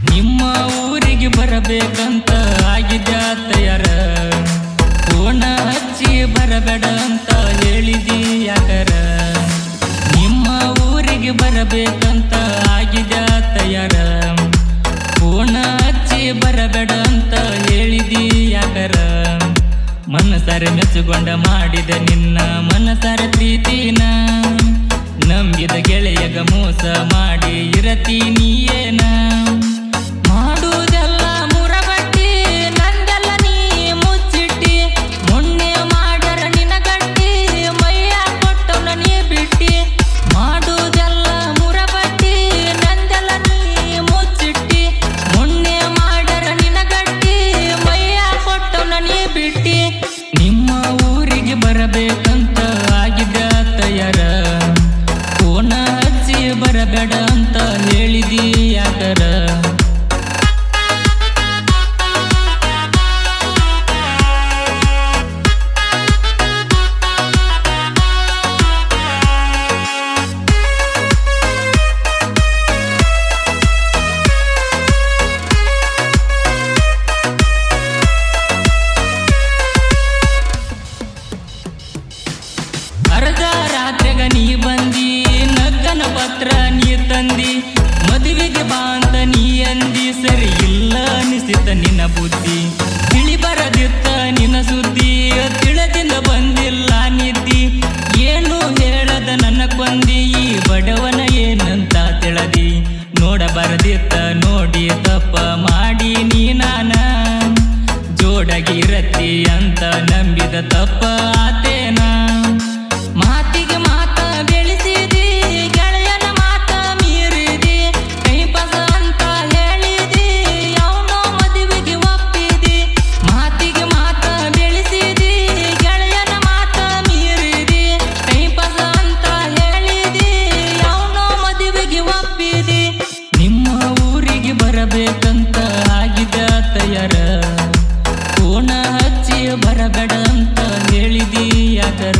ನಿಮ್ಮ ಊರಿಗೆ ಬರಬೇಕಂತ ಆಗಿದ್ದ ತಯಾರ ಫೋನ ಹಚ್ಚಿ ಬರಬೇಡ ಅಂತ ಹೇಳಿದಿ ಯಾಕರ ನಿಮ್ಮ ಊರಿಗೆ ಬರಬೇಕಂತ ಆಗಿದ್ದ ತಯಾರ ಫೋನ ಹಚ್ಚಿ ಬರಬೇಡ ಅಂತ ಹೇಳಿದಿ ಯಾಕರ ಮನಸಾರೆ ಮೆಚ್ಚುಕೊಂಡ ಮಾಡಿದ ನಿನ್ನ ಮನಸಾರ ಪ್ರೀತಿನ ನಂಬಿದ ಗೆಳೆಯಗ ಮೋಸ ಮಾಡಿ ಇರತಿ ನೀಯೇನ ಮಾಡುವುದೆಲ್ಲ ಮುರಬಟ್ಟಿ ನಂದೆಲ್ಲ ನೀ ಮುಚ್ಚಿಟ್ಟಿ ಮೊನ್ನೆ ಮಾಡ್ಯಾರ ನಿನ್ನ ಗಟ್ಟಿ ಮೈಯ ಕೊಟ್ಟವನ ನೀ ಬಿಟ್ಟಿ ಮಾಡುವುದೆಲ್ಲ ಮುರಬಟ್ಟಿ ನಂದೆಲ್ಲ ನೀ ಮುಚ್ಚಿಟ್ಟಿ ಮೊನ್ನೆ ಮಾಡ್ಯಾರ ನಿನ್ನ ಗಟ್ಟಿ ಮೈಯ ಕೊಟ್ಟವನ ನೀ ಬಿಟ್ಟಿ ನಿಮ್ಮ ಊರಿಗೆ ಬರಬೇಕಂತ ಆಗಿದ್ದ ತಯಾರ ಫೋನ ಹಚ್ಚಿ ಬರಬೇಡ ಅಂತ ಹೇಳಿದಿ ಯಾಕರ ಅರ್ಧ ರಾತ್ರಿಗ ನೀ ಬಂದಿ ನಗ್ಗನ ಪತ್ರ ನೀ ತಂದಿ ಮದುವೆಗೆ ಬಾ ಅಂತ ನೀ ಅಂದಿ ಸರಿ ಇಲ್ಲ ಅನಿಸಿತ ನಿನ್ನ ಬುದ್ಧಿ ತಿಳಿ ಬರದಿತ್ತ ನಿನ್ನ ಸುದ್ದಿ ತಿಳದಿಂದ ಬಂದಿಲ್ಲ ನಿದ್ದಿ ಏನು ಹೇಳದ ನನ್ನ ಕೊಂದಿ ಈ ಬಡವನ ಏನಂತ ತಿಳದಿ ನೋಡ ಬರದಿತ್ತ ನೋಡಿ ತಪ್ಪ ಮಾಡಿ ನೀ ನಾನ ಜೋಡಾಗಿ ಇರತ್ತಿ ಅಂತ ನಂಬಿದ ತಪ್ಪ ಆತೇನ ಮಾತಿಗೆ ಮಾತ ಬೆಳೆಸಿದಿ ಗೆಳೆಯನ ಮಾತ ಮೀರಿದಿ ಕೈಪಸ ಅಂತ ಹೇಳಿದಿ ಅವನೋ ಮದುವೆಗೆ ಒಪ್ಪಿದಿ ಮಾತಿಗೆ ಮಾತ ಬೆಳೆಸಿದಿ ಗೆಳೆಯನ ಮಾತ ಮೀರಿದಿ ಕೈಪಸ ಅಂತ ಹೇಳಿದಿ ಅವನೋ ಮದುವೆಗೆ ಒಪ್ಪಿದಿ ನಿಮ್ಮ ಊರಿಗೆ ಬರಬೇಕಂತ ಆಗಿದ್ದ ತಯಾರ ಫೋನ ಹಚ್ಚಿ ಬರಬೇಡ ಅಂತ ಹೇಳಿದಿ ಯಾಕರ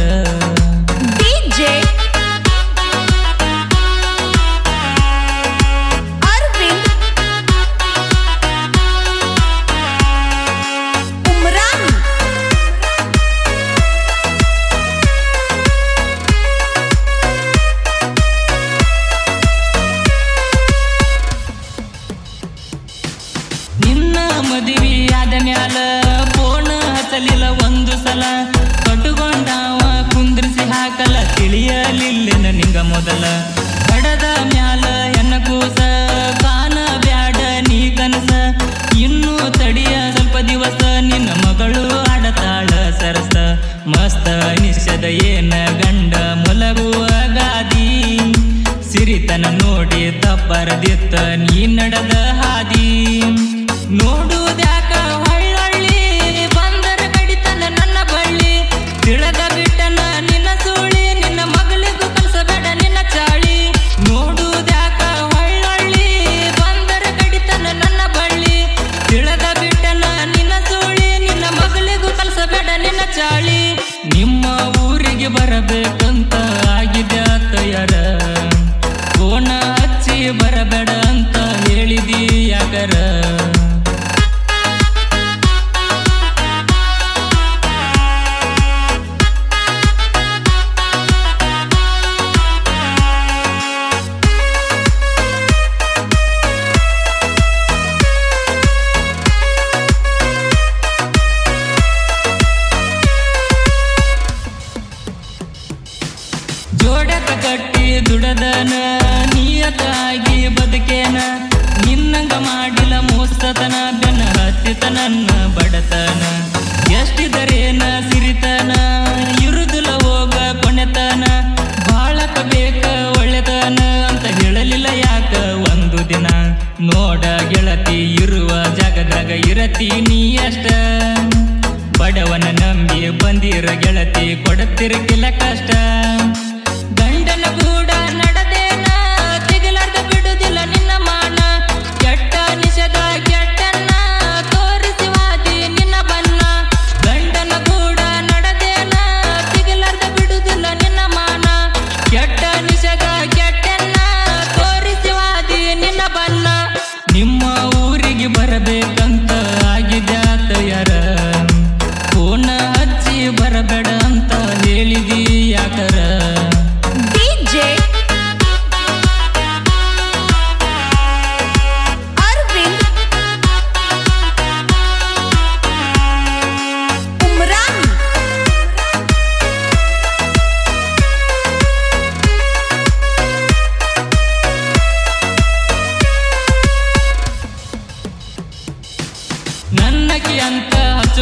ನಿನ್ನ ಮದುವೆಯಾದ ಮ್ಯಾಲ ಫೋನ ಹಚ್ಚಲಿಲ್ಲ ಒಂದು ಸಲ ಕಟ್ಟುಕೊಂಡವ ಕುಂದ್ರಿಸಿ ಹಾಕಲ ತಿಳಿಯಲಿಲ್ಲ ನಿಂಗ ಮೊದಲ ಕಡದ ಮ್ಯಾಲ ಎನ್ನ ಕೂಸ ಕಾನ ಬ್ಯಾಡ ನೀ ಕನಸ ಇನ್ನೂ ತಡಿಯ ಸ್ವಲ್ಪ ದಿವಸ ನಿನ್ನ ಮಗಳು ಆಡತಾಳ ಸರಸ ಮಸ್ತ ನಿಶ್ಚದ ಏನ ಗಂಡ ಮೊಲಗುವ ಗಾದಿ ಸಿರಿತನ ನೋಡಿ ತಪ್ಪರದಿತ್ತ ನೀ ನಡೆದ ಹಾದಿ ನೋಡುವುದ್ಯಾಕ ಹೊಳ್ಳೊಳ್ಳಿ ಬಂದರ ಕಡಿತನ ನನ್ನ ಬಳ್ಳಿ ತಿಳದ ಬಿಟ್ಟನ ನಿನ್ನ ಸೂಳಿ ನಿನ್ನ ಮಗಳಿಗೂ ಕಲಿಸಬೇಡ ನಿನ್ನ ಚಾಳಿ ನೋಡುವುದ್ಯಾಕ ಹೊಳ್ಳೊಳ್ಳಿ ಬಂದರ ಕಡಿತನ ನನ್ನ ಬಳ್ಳಿ ತಿಳದ ಬಿಟ್ಟನ ನಿನ್ನ ಸೂಳಿ ನಿನ್ನ ಮಗಳಿಗೂ ಕಲಿಸಬೇಡ ನಿನ್ನ ಚಾಳಿ ನಿಮ್ಮ ಊರಿಗೆ ಬರಬೇಕಂತ ಆಗಿದ್ದ ತಯಾರ ಫೋನ ಹಚ್ಚಿ ಬರಬೇಡ ಅಂತ ಹೇಳಿದಿ ಯಾಕರ ಜೋಡಕ ಕಟ್ಟಿ ದುಡದನ ನಿಯತಾಗಿ ಬದುಕೇನ ನಿನ್ನಂಗ ಮಾಡಿಲ್ಲ ಮೋಸತನ ಬೆನ್ನ ಹತ್ತಿತ ನನ್ನ ಬಡತನ ಎಷ್ಟಿದರೇನ ಸಿರಿತನ ಇರುದಿಲ್ಲ ಹೋಗ ಕೊನೆತನ ಬಾಳಕ ಬೇಕ ಒಳ್ಳೆತನ ಅಂತ ಹೇಳಲಿಲ್ಲ ಯಾಕ ಒಂದು ದಿನ ನೋಡ ಗೆಳತಿ ಇರುವ ಜಾಗದಾಗ ಇರತಿ ನೀ ಅಷ್ಟ ಬಡವನ ನಂಬಿ ಬಂದಿರ ಗೆಳತಿ ಕೊಡುತ್ತಿರಕಿಲ್ಲ ಕಷ್ಟ ಗಂಡನ ಕೂಡ ನಡೆದೇನ ತಿಗಲಾರ್ದ ಬಿಡುದಿಲ್ಲ ನಿನ್ನ ಮಾನ ಕೆಟ್ಟ ನಿಷದ ಕೆಟ್ಟನ್ನ ತೋರಿಸುವಾದಿ ನಿನ್ನ ಬನ್ನ ಗಂಡನ ಕೂಡ ನಡೆದೇನ ತಿಗಲಾರ್ದ ಬಿಡುದಿಲ್ಲ ನಿನ್ನ ಮಾನ ಕೆಟ್ಟ ನಿಷದ ಕೆಟ್ಟನ್ನ ತೋರಿಸುವಾದಿ ನಿನ್ನ ಬನ್ನ ನಿಮ್ಮ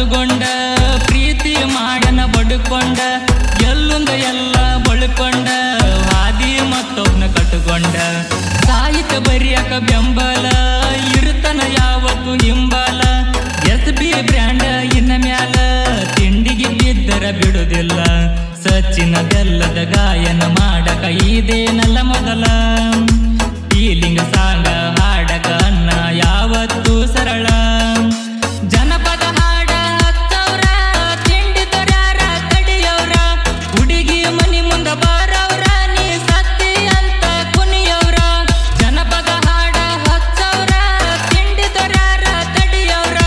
ಹಚ್ಚುಗೊಂಡ ಪ್ರೀತಿ ಮಾಡನ ಬಡ್ಕೊಂಡ ಎಲ್ಲೊಂದ ಎಲ್ಲ ಬಳ್ಕೊಂಡ ಹಾದಿ ಮತ್ತೊಬ್ನ ಕಟ್ಟುಕೊಂಡ ಸಾಹಿತ್ಯ ಬರಿಯಕ ಬೆಂಬಲ ಇರುತನ ಯಾವತ್ತು ಹಿಂಬಾಲ SB ಬ್ರ್ಯಾಂಡ ಇನ್ನ ಮ್ಯಾಲ ತಿಂಡಿಗೆ ಬಿದ್ದರ ಬಿಡುದಿಲ್ಲ ಸಚಿನ ಬೆಲ್ಲದ ಗಾಯನ ಮಾಡಕ ಇದೇನಲ್ಲ ಮೊದಲ ಫೀಲಿಂಗ್ ಸಾಂಗ ಹಾಡಕ ಅನ್ನ ಯಾವತ್ತು ಸರಳ ಜನಪದ ಹಾಡ ಹಚ್ಚವ್ರ ತಿಂಡಿ ತೊರ್ಯಾರ ಕಡಿಯವ್ರ ಹುಡುಗಿ ಮನಿ ಮುಂದ ಬಾರವ್ರ ನೀ ಸತ್ತಿ ಅಂತ ಕುನಿಯವ್ರ ಜನಪದ ಹಾಡ ಹಚ್ಚವ್ರ ತಿಂಡಿ ತೊರ್ಯಾರ ಕಡಿಯವ್ರ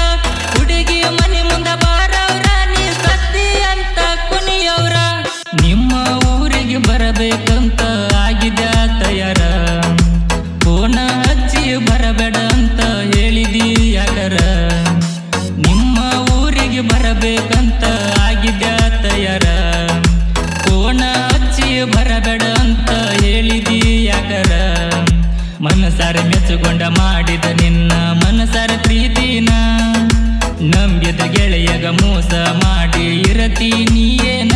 ಹುಡುಗಿ ಮನಿ ಮುಂದ ಬಾರವ್ರ ನೀ ಸತ್ತಿ ಅಂತ ಕುನಿಯವ್ರ ನಿಮ್ಮ ಊರಿಗೆ ಬರಬೇಕಂತ ಆಗಿದೆ ತಯಾರ ಫೋನ ಹಚ್ಚಿ ಬರಬೇಡ ಅಂತ ಹೇಳಿದಿ ಯಾಕರ ನಿಮ್ಮ ಊರಿಗೆ ಬರಬೇಕಂತ ಆಗಿದ್ದ ತಯಾರ ಫೋನ ಹಚ್ಚಿ ಬರಬೇಡ ಅಂತ ಹೇಳಿದಿ ಯಾಕರ ಮನಸಾರ ಮೆಚ್ಚುಕೊಂಡ ಮಾಡಿದ ನಿನ್ನ ಮನಸಾರ ಪ್ರೀತಿನ ನಂಬಿದ ಗೆಳೆಯಗ ಮೋಸ ಮಾಡಿ ಇರತಿ ನೀಯೇನ